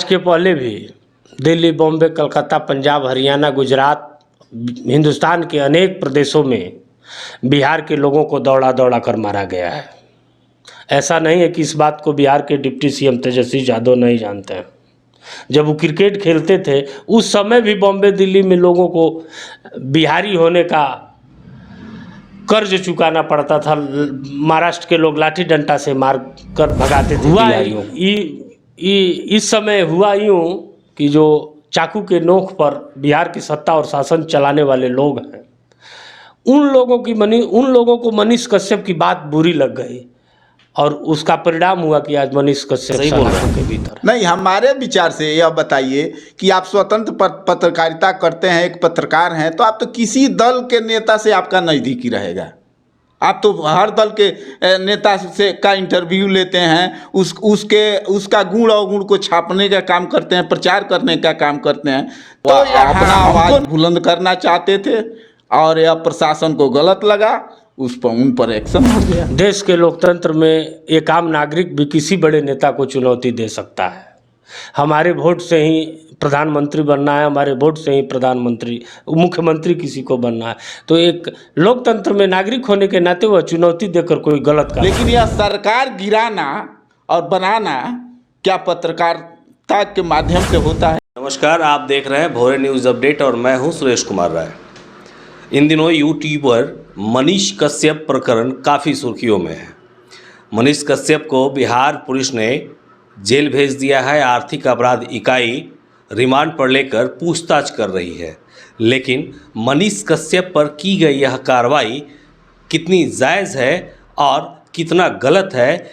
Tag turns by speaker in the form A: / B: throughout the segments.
A: के पहले भी दिल्ली, बॉम्बे, कलकत्ता, पंजाब, हरियाणा, गुजरात, हिंदुस्तान के अनेक प्रदेशों में बिहार के लोगों को दौड़ा दौड़ा कर मारा गया है। ऐसा नहीं है कि इस बात को बिहार के डिप्टी सीएम तेजस्वी यादव नहीं जानते हैं। जब वो क्रिकेट खेलते थे उस समय भी बॉम्बे, दिल्ली में लोगों को बिहारी होने का कर्ज चुकाना पड़ता था। महाराष्ट्र के लोग लाठी डंडा से मार कर भगाते थे बिहारियों को। इस समय हुआ यूँ कि जो चाकू के नोक पर बिहार की सत्ता और शासन चलाने वाले लोग हैं, उन लोगों को मनीष कश्यप की बात बुरी लग गई और उसका परिणाम हुआ कि आज मनीष कश्यप सलाखों के भीतर।
B: नहीं, हमारे विचार से यह बताइए कि आप स्वतंत्र पत्रकारिता करते हैं, एक पत्रकार हैं, तो आप तो किसी दल के नेता से आपका नज़दीकी रहेगा। आप तो हर दल के नेता से का इंटरव्यू लेते हैं, उसका गुण अवगुण को छापने का काम करते हैं, प्रचार करने का काम करते हैं। तो अपना आवाज़ बुलंद करना चाहते थे और यह प्रशासन को गलत लगा, उन पर एक्शन हो गया।
A: देश के लोकतंत्र में एक आम नागरिक भी किसी बड़े नेता को चुनौती दे सकता है। हमारे वोट से ही प्रधानमंत्री बनना है, हमारे वोट से ही मुख्यमंत्री किसी को बनना है। तो एक लोकतंत्र में नागरिक होने के नाते वह चुनौती देकर कोई गलत काम।
B: लेकिन यह सरकार गिराना और बनाना क्या पत्रकारिता के माध्यम से होता है?
C: नमस्कार, आप देख रहे हैं भोरे न्यूज़ अपडेट और मैं हूं सुरेश कुमार राय। इन दिनों यूट्यूबर मनीष कश्यप प्रकरण काफ़ी सुर्खियों में है। मनीष कश्यप को बिहार पुलिस ने जेल भेज दिया है। आर्थिक अपराध इकाई रिमांड पर लेकर पूछताछ कर रही है। लेकिन मनीष कश्यप पर की गई यह कार्रवाई कितनी जायज़ है और कितना गलत है,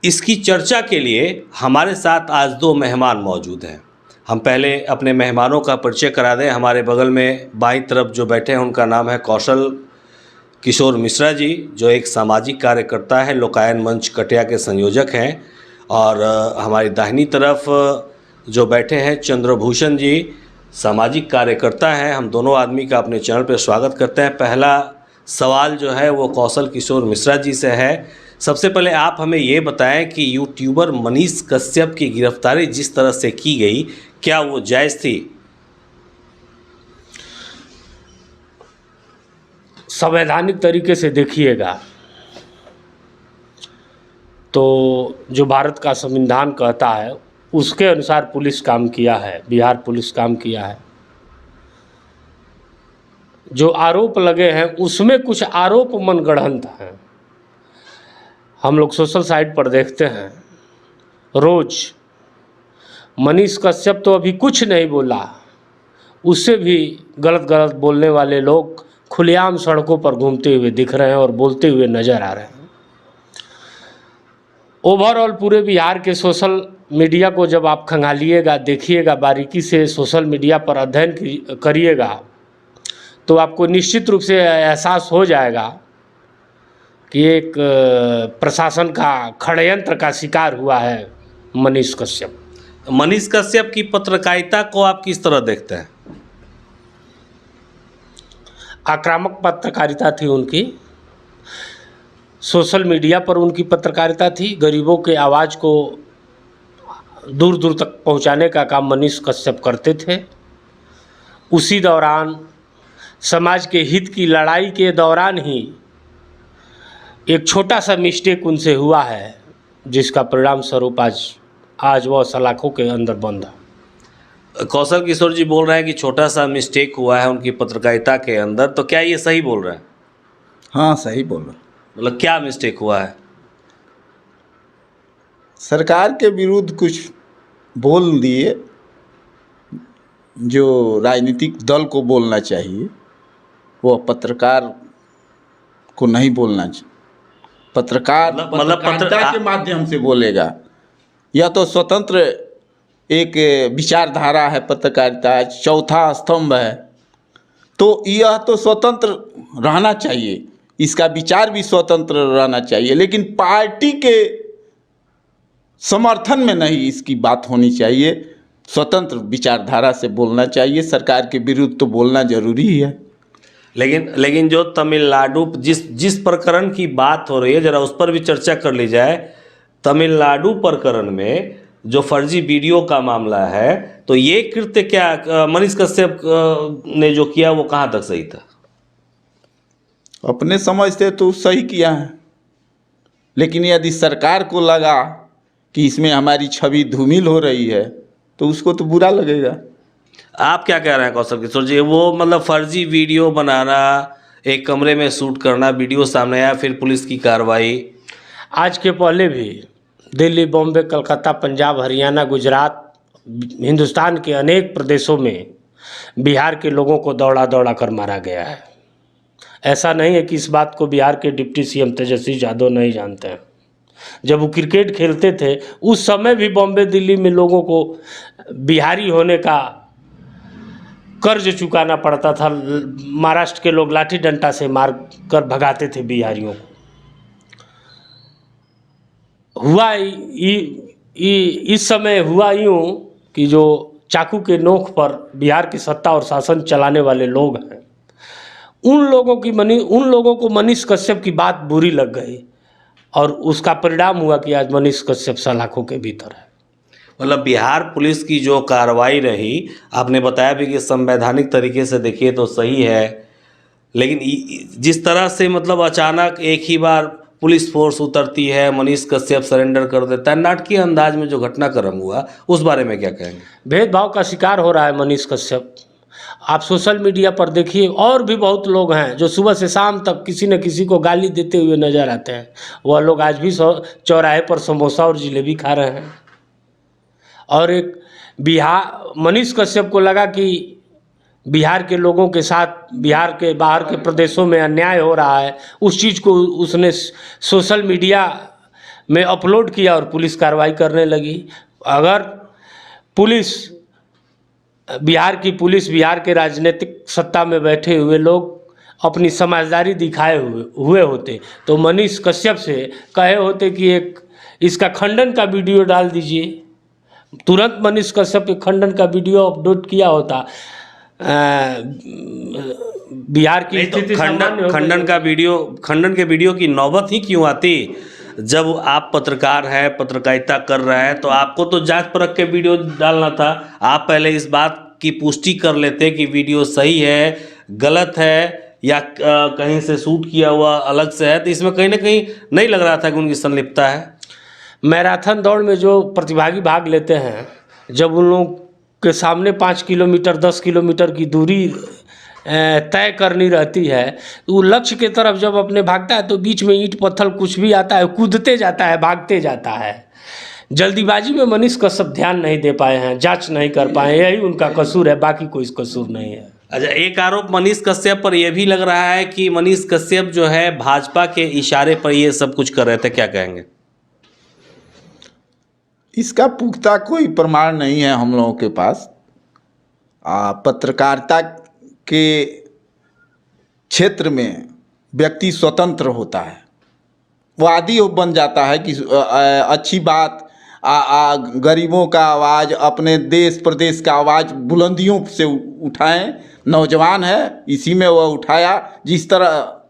C: इसकी चर्चा के लिए हमारे साथ आज दो मेहमान मौजूद हैं। हम पहले अपने मेहमानों का परिचय करा दें। हमारे बगल में बाईं तरफ जो बैठे हैं उनका नाम है कौशल किशोर मिश्रा जी, जो एक सामाजिक कार्यकर्ता है, लोकायन मंच कटिया के संयोजक हैं। और हमारी दाहिनी तरफ जो बैठे हैं चंद्रभूषण जी, सामाजिक कार्यकर्ता हैं। हम दोनों आदमी का अपने चैनल पर स्वागत करते हैं। पहला सवाल जो है वो कौशल किशोर मिश्रा जी से है। सबसे पहले आप हमें ये बताएं कि यूट्यूबर मनीष कश्यप की गिरफ्तारी जिस तरह से की गई, क्या वो जायज़ थी?
A: संवैधानिक तरीके से देखिएगा तो जो भारत का संविधान कहता है उसके अनुसार पुलिस काम किया है, बिहार पुलिस काम किया है। जो आरोप लगे हैं उसमें कुछ आरोप मनगढ़ंत हैं। हम लोग सोशल साइट पर देखते हैं रोज, मनीष कश्यप तो अभी कुछ नहीं बोला, उससे भी गलत बोलने वाले लोग खुलेआम सड़कों पर घूमते हुए दिख रहे हैं और बोलते हुए नजर आ रहे हैं। ओवरऑल पूरे बिहार के सोशल मीडिया को जब आप खंगालिएगा, देखिएगा, बारीकी से सोशल मीडिया पर अध्ययन करिएगा, तो आपको निश्चित रूप से एहसास हो जाएगा कि एक प्रशासन का षड्यंत्र का शिकार हुआ है मनीष कश्यप।
C: मनीष कश्यप की पत्रकारिता को आप किस तरह देखते हैं?
A: आक्रामक पत्रकारिता थी उनकी, सोशल मीडिया पर उनकी पत्रकारिता थी। गरीबों के आवाज़ को दूर दूर तक पहुंचाने का काम मनीष कश्यप करते थे। उसी दौरान समाज के हित की लड़ाई के दौरान ही एक छोटा सा मिस्टेक उनसे हुआ है, जिसका परिणाम स्वरूप आज वह सलाखों के अंदर बंद है।
C: कौशल किशोर जी बोल रहे हैं कि छोटा सा मिस्टेक हुआ है उनकी पत्रकारिता के अंदर, तो क्या ये सही बोल रहे हैं?
B: हाँ, सही बोल रहे हैं।
C: मतलब क्या मिस्टेक हुआ है?
B: सरकार के विरुद्ध कुछ बोल दिए जो राजनीतिक दल को बोलना चाहिए, वो पत्रकार को नहीं बोलना चाहिए। पत्रकार पत्रकारिता के माध्यम से बोलेगा। यह तो स्वतंत्र एक विचारधारा है, पत्रकारिता चौथा स्तंभ है, तो यह तो स्वतंत्र रहना चाहिए, इसका विचार भी स्वतंत्र रहना चाहिए। लेकिन पार्टी के समर्थन में नहीं इसकी बात होनी चाहिए। स्वतंत्र विचारधारा से बोलना चाहिए। सरकार के विरुद्ध तो बोलना जरूरी है।
C: लेकिन जो तमिलनाडु जिस प्रकरण की बात हो रही है, जरा उस पर भी चर्चा कर ली जाए। तमिलनाडु प्रकरण में जो फर्जी वीडियो का मामला है, तो ये कृत्य क्या मनीष कश्यप ने जो किया वो कहाँ तक सही था?
B: अपने समझ से तो सही किया है, लेकिन यदि सरकार को लगा कि इसमें हमारी छवि धूमिल हो रही है तो उसको तो बुरा लगेगा।
C: आप क्या कह रहे हैं कौशल किशोर जी? वो मतलब फर्जी वीडियो बनाना, एक कमरे में शूट करना, वीडियो सामने आया, फिर पुलिस की कार्रवाई।
A: आज के पहले भी दिल्ली, बॉम्बे, कलकत्ता, पंजाब, हरियाणा, गुजरात, हिंदुस्तान के अनेक प्रदेशों में बिहार के लोगों को दौड़ा दौड़ा कर मारा गया है। ऐसा नहीं है कि इस बात को बिहार के डिप्टी सीएम तेजस्वी यादव नहीं जानते हैं। जब वो क्रिकेट खेलते थे उस समय भी बॉम्बे, दिल्ली में लोगों को बिहारी होने का कर्ज चुकाना पड़ता था। महाराष्ट्र के लोग लाठी डंडा से मार कर भगाते थे बिहारियों को। हुआ इस समय हुआ यूँ कि जो चाकू के नोक पर बिहार की सत्ता और शासन चलाने वाले लोग हैं, उन लोगों को मनीष कश्यप की बात बुरी लग गई और उसका परिणाम हुआ कि आज मनीष कश्यप सलाखों के भीतर है।
C: मतलब बिहार पुलिस की जो कार्रवाई रही, आपने बताया भी कि संवैधानिक तरीके से देखिए तो सही है, लेकिन जिस तरह से मतलब अचानक एक ही बार पुलिस फोर्स उतरती है, मनीष कश्यप सरेंडर कर देता है, नाटकीय अंदाज में जो घटनाक्रम हुआ उस बारे में क्या कहेंगे?
A: भेदभाव का शिकार हो रहा है मनीष कश्यप। आप सोशल मीडिया पर देखिए, और भी बहुत लोग हैं जो सुबह से शाम तक किसी न किसी को गाली देते हुए नजर आते हैं। वह लोग आज भी चौराहे पर समोसा और जलेबी खा रहे हैं। और एक मनीष कश्यप को लगा कि बिहार के लोगों के साथ बिहार के बाहर के प्रदेशों में अन्याय हो रहा है, उस चीज़ को उसने सोशल मीडिया में अपलोड किया और पुलिस कार्रवाई करने लगी। अगर बिहार के राजनीतिक सत्ता में बैठे हुए लोग अपनी समझदारी दिखाए हुए होते तो मनीष कश्यप से कहे होते कि इसका खंडन का वीडियो डाल दीजिए। तुरंत मनीष कश्यप के खंडन का वीडियो अपलोड किया होता। बिहार की स्थिति
C: खंडन के वीडियो की नौबत ही क्यों आती? जब आप पत्रकार हैं, पत्रकारिता कर रहे हैं, तो आपको तो जांच परख के वीडियो डालना था। आप पहले इस बात की पुष्टि कर लेते कि वीडियो सही है, गलत है, या कहीं से शूट किया हुआ अलग से है। तो इसमें कहीं ना कहीं नहीं लग रहा था कि उनकी संलिप्तता है।
A: मैराथन दौड़ में जो प्रतिभागी भाग लेते हैं, जब उन लोगों के सामने 5 किलोमीटर 10 किलोमीटर की दूरी तय करनी रहती है, तो वो लक्ष्य के तरफ जब अपने भागता है तो बीच में ईंट पत्थर कुछ भी आता है, कूदते जाता है, भागते जाता है। जल्दीबाजी में मनीष कश्यप ध्यान नहीं दे पाए हैं, जांच नहीं कर पाए, यही उनका कसूर है, बाकी कोई कसूर नहीं है।
C: अच्छा, एक आरोप मनीष कश्यप पर यह भी लग रहा है कि मनीष कश्यप जो है भाजपा के इशारे पर ये सब कुछ कर रहे थे, क्या कहेंगे?
B: इसका पुख्ता कोई प्रमाण नहीं है हम लोगों के पास। पत्रकारिता के क्षेत्र में व्यक्ति स्वतंत्र होता है, वादी बन जाता है कि अच्छी बात, गरीबों का आवाज़, अपने देश प्रदेश का आवाज़ बुलंदियों से उठाएं। नौजवान है, इसी में वह उठाया। जिस तरह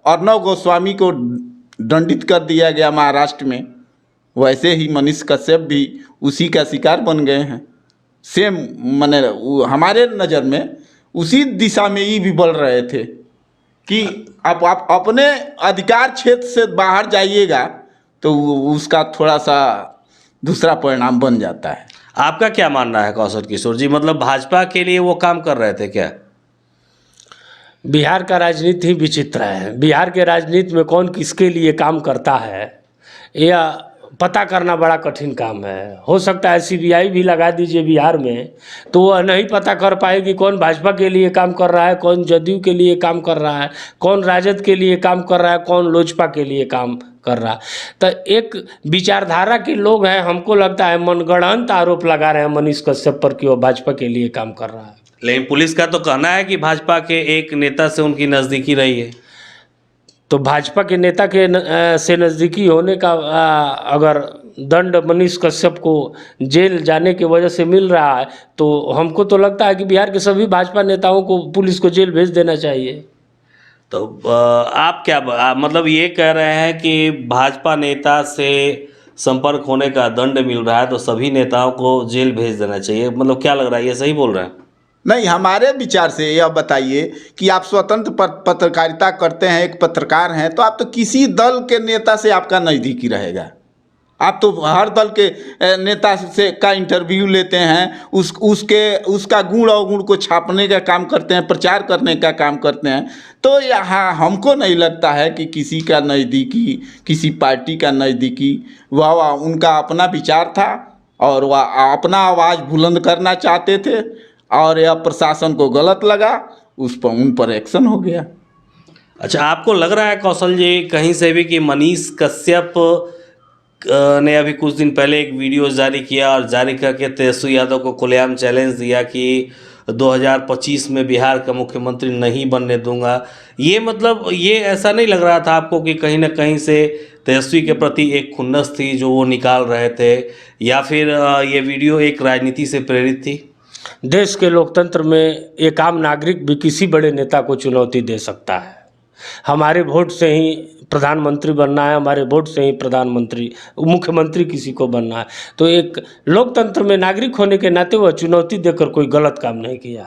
B: अर्णव गोस्वामी को दंडित कर दिया गया महाराष्ट्र में, वैसे ही मनीष कश्यप भी उसी का शिकार बन गए हैं। सेम माने हमारे नज़र में उसी दिशा में ही भी बढ़ रहे थे कि आप अपने अधिकार क्षेत्र से बाहर जाइएगा तो उसका थोड़ा सा दूसरा परिणाम बन जाता है।
C: आपका क्या मानना है कौशल किशोर जी? मतलब भाजपा के लिए वो काम कर रहे थे क्या?
A: बिहार का राजनीति ही विचित्र है। बिहार के राजनीति में कौन किसके लिए काम करता है यह पता करना बड़ा कठिन काम है। हो सकता है सीबीआई भी लगा दीजिए बिहार में, तो वह नहीं पता कर पाएगी कौन भाजपा के लिए काम कर रहा है, कौन जदयू के लिए काम कर रहा है, कौन राजद के लिए काम कर रहा है, कौन लोजपा के लिए काम कर रहा है। तो एक विचारधारा के लोग हैं, हमको लगता है मनगढ़ंत आरोप लगा रहे हैं मनीष कश्यप पर कि वो भाजपा के लिए काम कर रहा है।
C: लेकिन पुलिस का तो कहना है कि भाजपा के एक नेता से उनकी नज़दीकी रही है।
A: तो भाजपा के नेता के से नज़दीकी होने का अगर दंड मनीष कश्यप को जेल जाने की वजह से मिल रहा है, तो हमको तो लगता है कि बिहार के सभी भाजपा नेताओं को पुलिस को जेल भेज देना चाहिए।
C: तो आप क्या मतलब ये कह रहे हैं कि भाजपा नेता से संपर्क होने का दंड मिल रहा है, तो सभी नेताओं को जेल भेज देना चाहिए। मतलब क्या लग रहा है, ये सही बोल रहे हैं?
B: नहीं, हमारे विचार से यह बताइए कि आप स्वतंत्र पत्रकारिता करते हैं, एक पत्रकार हैं, तो आप तो किसी दल के नेता से आपका नज़दीकी रहेगा। आप तो हर दल के नेता से का इंटरव्यू लेते हैं, उसका गुण अवगुण को छापने का काम करते हैं, प्रचार करने का काम करते हैं। तो यहाँ हमको नहीं लगता है कि किसी का नज़दीकी, किसी पार्टी का नज़दीकी, वह उनका अपना विचार था और वह अपना आवाज़ बुलंद करना चाहते थे, और यह प्रशासन को गलत लगा, उन पर एक्शन हो गया।
C: अच्छा, आपको लग रहा है कौशल जी कहीं से भी कि मनीष कश्यप ने अभी कुछ दिन पहले एक वीडियो जारी किया और जारी करके तेजस्वी यादव को खुलेआम चैलेंज दिया कि 2025 में बिहार का मुख्यमंत्री नहीं बनने दूंगा। ये मतलब ये ऐसा नहीं लग रहा था आपको कि कहीं ना कहीं से तेजस्वी के प्रति एक खुन्नस थी जो वो निकाल रहे थे, या फिर ये वीडियो एक राजनीति से प्रेरित थी?
A: देश के लोकतंत्र में एक आम नागरिक भी किसी बड़े नेता को चुनौती दे सकता है। हमारे वोट से ही प्रधानमंत्री बनना है, हमारे वोट से ही प्रधानमंत्री मुख्यमंत्री किसी को बनना है। तो एक लोकतंत्र में नागरिक होने के नाते वह चुनौती देकर कोई गलत काम नहीं किया।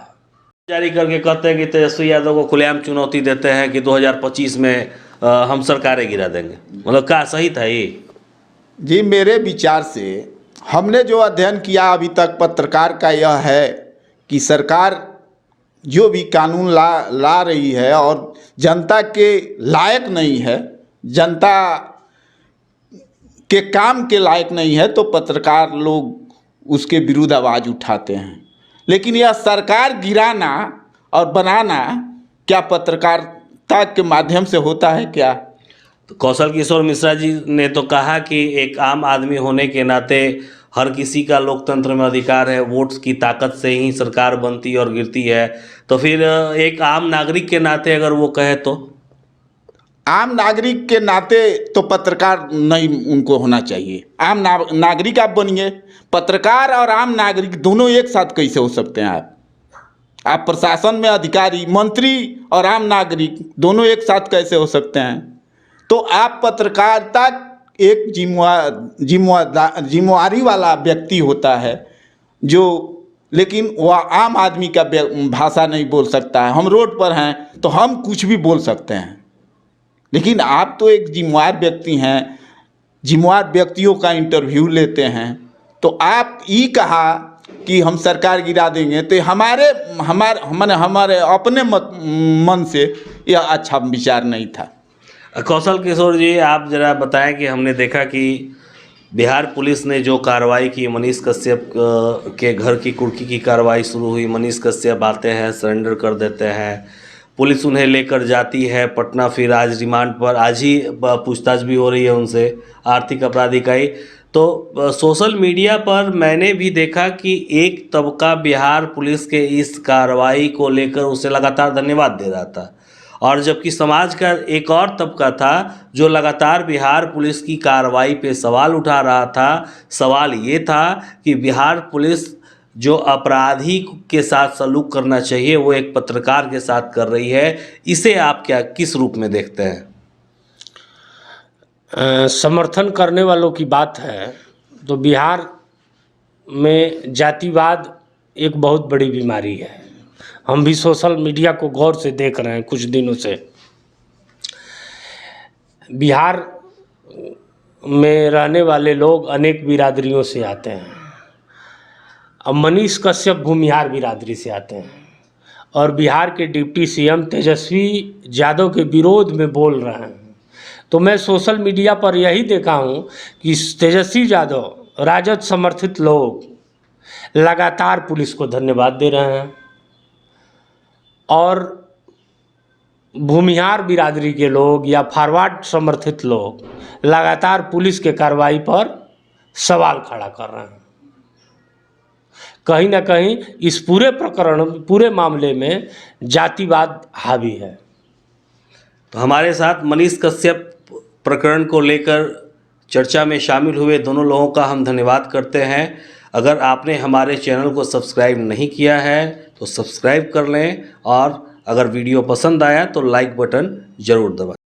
C: जारी करके कहते हैं कि तेजस्वी यादव को खुलेआम चुनौती देते हैं कि 2025 में हम सरकारें गिरा देंगे। मतलब क्या सही था ये?
B: जी, मेरे विचार से हमने जो अध्ययन किया अभी तक पत्रकार का यह है कि सरकार जो भी कानून ला रही है और जनता के लायक नहीं है, जनता के काम के लायक नहीं है, तो पत्रकार लोग उसके विरुद्ध आवाज़ उठाते हैं। लेकिन यह सरकार गिराना और बनाना क्या पत्रकारिता के माध्यम से होता है क्या?
C: तो कौशल किशोर मिश्रा जी ने तो कहा कि एक आम आदमी होने के नाते हर किसी का लोकतंत्र में अधिकार है, वोट्स की ताकत से ही सरकार बनती और गिरती है। तो फिर एक आम नागरिक के नाते अगर वो कहे तो?
B: आम नागरिक के नाते तो पत्रकार नहीं उनको होना चाहिए। आम नागरिक आप बनिए, पत्रकार और आम नागरिक दोनों एक साथ कैसे हो सकते हैं? आप प्रशासन में अधिकारी, मंत्री और आम नागरिक दोनों एक साथ कैसे हो सकते हैं? तो आप पत्रकारिता एक जिम्मेवारी वाला व्यक्ति होता है जो, लेकिन वह आम आदमी का भाषा नहीं बोल सकता है। हम रोड पर हैं तो हम कुछ भी बोल सकते हैं, लेकिन आप तो एक जिम्मेवार व्यक्ति हैं, जिम्मेवार व्यक्तियों का इंटरव्यू लेते हैं। तो आप ये कहा कि हम सरकार गिरा देंगे, तो हमारे अपने मन से यह अच्छा विचार नहीं था।
C: कौशल किशोर जी, आप जरा बताएं कि हमने देखा कि बिहार पुलिस ने जो कार्रवाई की, मनीष कश्यप के घर की कुर्की की कार्रवाई शुरू हुई। मनीष कश्यप आते हैं, सरेंडर कर देते हैं, पुलिस उन्हें लेकर जाती है पटना, फिर आज रिमांड पर, आज ही पूछताछ भी हो रही है उनसे, आर्थिक अपराध इकाई। तो सोशल मीडिया पर मैंने भी देखा कि एक तबका बिहार पुलिस के इस कार्रवाई को लेकर उसे लगातार धन्यवाद दे रहा था, और जबकि समाज का एक और तबका था जो लगातार बिहार पुलिस की कार्रवाई पे सवाल उठा रहा था। सवाल ये था कि बिहार पुलिस जो अपराधी के साथ सलूक करना चाहिए वो एक पत्रकार के साथ कर रही है। इसे आप किस रूप में देखते हैं?
A: समर्थन करने वालों की बात है तो बिहार में जातिवाद एक बहुत बड़ी बीमारी है। हम भी सोशल मीडिया को गौर से देख रहे हैं कुछ दिनों से। बिहार में रहने वाले लोग अनेक बिरादरियों से आते हैं। अब मनीष कश्यप भूमिहार बिरादरी से आते हैं और बिहार के डिप्टी सीएम तेजस्वी यादव के विरोध में बोल रहे हैं। तो मैं सोशल मीडिया पर यही देखा हूँ कि तेजस्वी यादव, राजद समर्थित लोग लगातार पुलिस को धन्यवाद दे रहे हैं और भूमिहार बिरादरी के लोग या फॉरवर्ड समर्थित लोग लगातार पुलिस के कार्रवाई पर सवाल खड़ा कर रहे हैं। कहीं ना कहीं इस पूरे प्रकरण, पूरे मामले में जातिवाद हावी है।
C: तो हमारे साथ मनीष कश्यप प्रकरण को लेकर चर्चा में शामिल हुए दोनों लोगों का हम धन्यवाद करते हैं। अगर आपने हमारे चैनल को सब्सक्राइब नहीं किया है तो सब्सक्राइब कर लें, और अगर वीडियो पसंद आया तो लाइक बटन ज़रूर दबाएं।